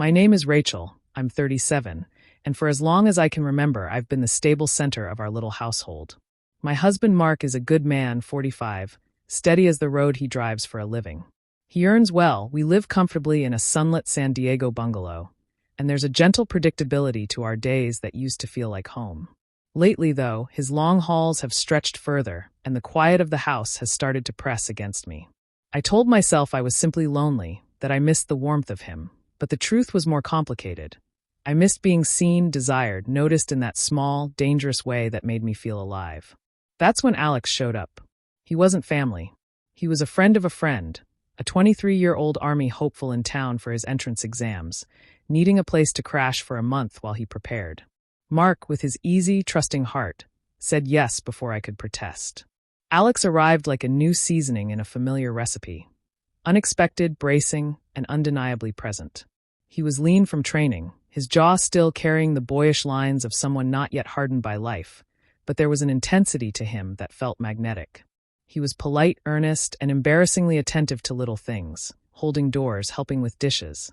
My name is Rachel, I'm 37, and for as long as I can remember, I've been the stable center of our little household. My husband Mark is a good man, 45, steady as the road he drives for a living. He earns well, we live comfortably in a sunlit San Diego bungalow, and there's a gentle predictability to our days that used to feel like home. Lately, though, his long hauls have stretched further, and the quiet of the house has started to press against me. I told myself I was simply lonely, that I missed the warmth of him, but the truth was more complicated. I missed being seen, desired, noticed in that small, dangerous way that made me feel alive. That's when Alex showed up. He wasn't family. He was a friend of a friend, a 23-year-old Army hopeful in town for his entrance exams, needing a place to crash for a month while he prepared. Mark, with his easy, trusting heart, said yes before I could protest. Alex arrived like a new seasoning in a familiar recipe. Unexpected, bracing, and undeniably present. He was lean from training, his jaw still carrying the boyish lines of someone not yet hardened by life, but there was an intensity to him that felt magnetic. He was polite, earnest, and embarrassingly attentive to little things, holding doors, helping with dishes.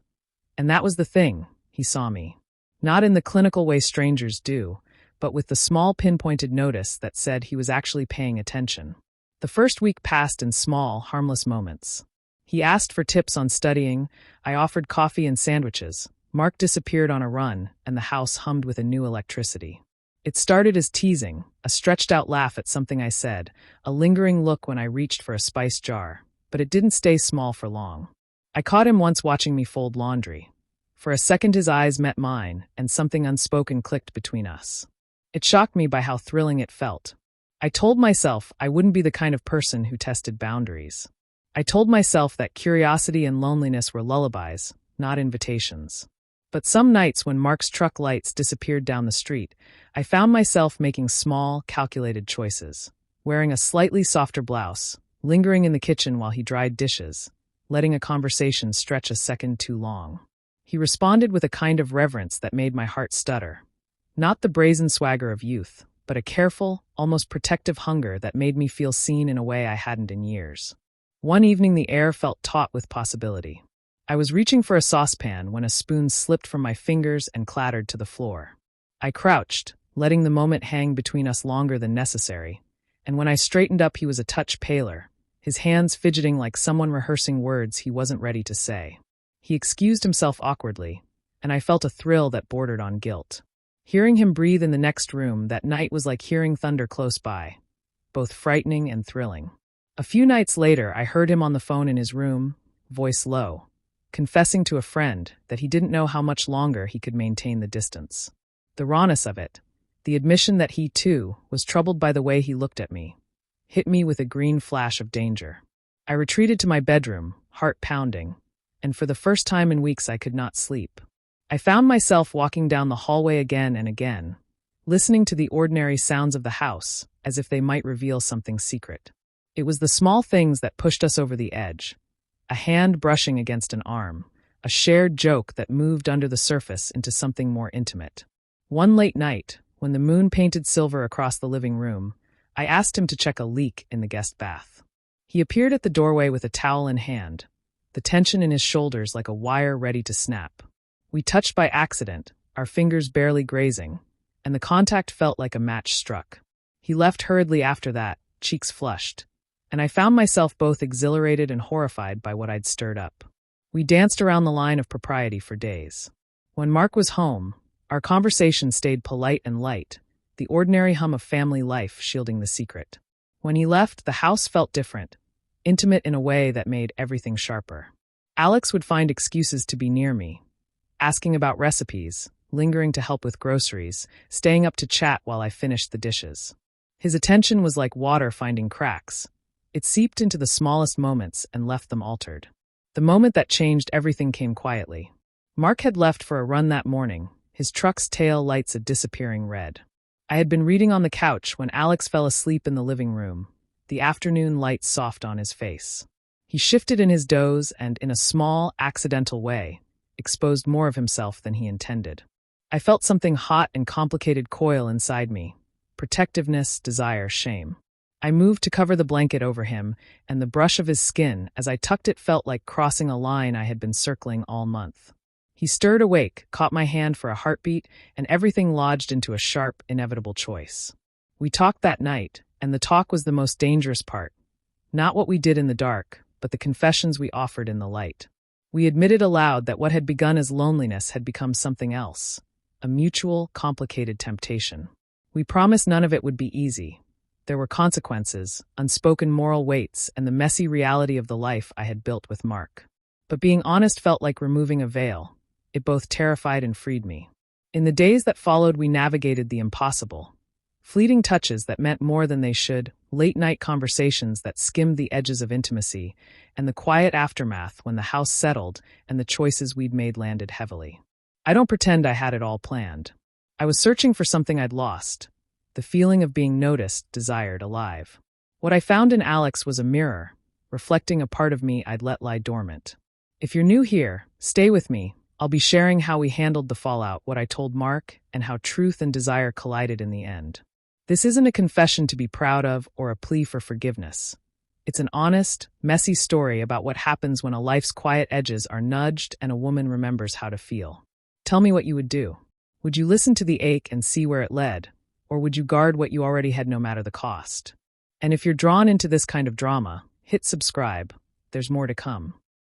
And that was the thing, he saw me. Not in the clinical way strangers do, but with the small pinpointed notice that said he was actually paying attention. The first week passed in small, harmless moments. He asked for tips on studying, I offered coffee and sandwiches. Mark disappeared on a run, and the house hummed with a new electricity. It started as teasing, a stretched-out laugh at something I said, a lingering look when I reached for a spice jar, but it didn't stay small for long. I caught him once watching me fold laundry. For a second his eyes met mine, and something unspoken clicked between us. It shocked me by how thrilling it felt. I told myself I wouldn't be the kind of person who tested boundaries. I told myself that curiosity and loneliness were lullabies, not invitations. But some nights when Mark's truck lights disappeared down the street, I found myself making small, calculated choices. Wearing a slightly softer blouse, lingering in the kitchen while he dried dishes, letting a conversation stretch a second too long. He responded with a kind of reverence that made my heart stutter. Not the brazen swagger of youth, but a careful, almost protective hunger that made me feel seen in a way I hadn't in years. One evening the air felt taut with possibility. I was reaching for a saucepan when a spoon slipped from my fingers and clattered to the floor. I crouched, letting the moment hang between us longer than necessary, and when I straightened up he was a touch paler, his hands fidgeting like someone rehearsing words he wasn't ready to say. He excused himself awkwardly, and I felt a thrill that bordered on guilt. Hearing him breathe in the next room that night was like hearing thunder close by, both frightening and thrilling. A few nights later, I heard him on the phone in his room, voice low, confessing to a friend that he didn't know how much longer he could maintain the distance. The rawness of it, the admission that he, too, was troubled by the way he looked at me, hit me with a green flash of danger. I retreated to my bedroom, heart pounding, and for the first time in weeks I could not sleep. I found myself walking down the hallway again and again, listening to the ordinary sounds of the house as if they might reveal something secret. It was the small things that pushed us over the edge. A hand brushing against an arm, a shared joke that moved under the surface into something more intimate. One late night, when the moon painted silver across the living room, I asked him to check a leak in the guest bath. He appeared at the doorway with a towel in hand, the tension in his shoulders like a wire ready to snap. We touched by accident, our fingers barely grazing, and the contact felt like a match struck. He left hurriedly after that, cheeks flushed, and I found myself both exhilarated and horrified by what I'd stirred up. We danced around the line of propriety for days. When Mark was home, our conversation stayed polite and light, the ordinary hum of family life shielding the secret. When he left, the house felt different, intimate in a way that made everything sharper. Alex would find excuses to be near me, asking about recipes, lingering to help with groceries, staying up to chat while I finished the dishes. His attention was like water finding cracks. It seeped into the smallest moments and left them altered. The moment that changed everything came quietly. Mark had left for a run that morning, his truck's tail lights a disappearing red. I had been reading on the couch when Alex fell asleep in the living room, the afternoon light soft on his face. He shifted in his doze and, in a small, accidental way, exposed more of himself than he intended. I felt something hot and complicated coil inside me, protectiveness, desire, shame. I moved to cover the blanket over him, and the brush of his skin as I tucked it felt like crossing a line I had been circling all month. He stirred awake, caught my hand for a heartbeat, and everything lodged into a sharp, inevitable choice. We talked that night, and the talk was the most dangerous part. Not what we did in the dark, but the confessions we offered in the light. We admitted aloud that what had begun as loneliness had become something else, a mutual, complicated temptation. We promised none of it would be easy. There were consequences, unspoken moral weights, and the messy reality of the life I had built with Mark. But being honest felt like removing a veil. It both terrified and freed me. In the days that followed, we navigated the impossible. Fleeting touches that meant more than they should, late-night conversations that skimmed the edges of intimacy, and the quiet aftermath when the house settled and the choices we'd made landed heavily. I don't pretend I had it all planned. I was searching for something I'd lost, the feeling of being noticed, desired, alive. What I found in Alex was a mirror, reflecting a part of me I'd let lie dormant. If you're new here, stay with me. I'll be sharing how we handled the fallout, what I told Mark, and how truth and desire collided in the end. This isn't a confession to be proud of or a plea for forgiveness. It's an honest, messy story about what happens when a life's quiet edges are nudged and a woman remembers how to feel. Tell me what you would do. Would you listen to the ache and see where it led, or would you guard what you already had no matter the cost? And if you're drawn into this kind of drama, hit subscribe. There's more to come.